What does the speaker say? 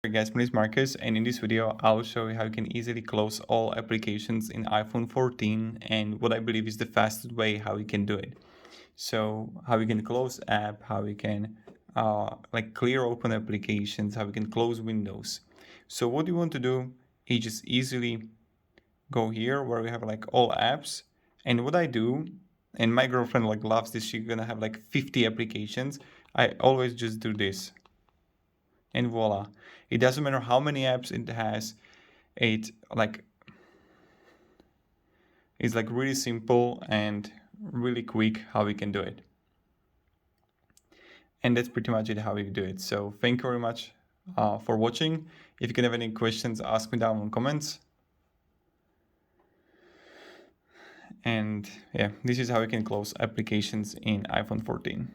Hey guys, my name is Marcus, and in this video I'll show you how you can easily close all applications in iPhone 14 and what I believe is the fastest way how you can do it. So how you can close app, how you can clear open applications, how you can close windows. So what you want to do is just easily go here where we have like all apps, and what I do, and my girlfriend like loves this, she's gonna have like 50 applications. I always just do this. And voila, it doesn't matter how many apps it has. It's like really simple and really quick how we can do it. And that's pretty much it how we do it. So thank you very much for watching. If you can have any questions, ask me down in comments. And yeah, this is how you can close applications in iPhone 14.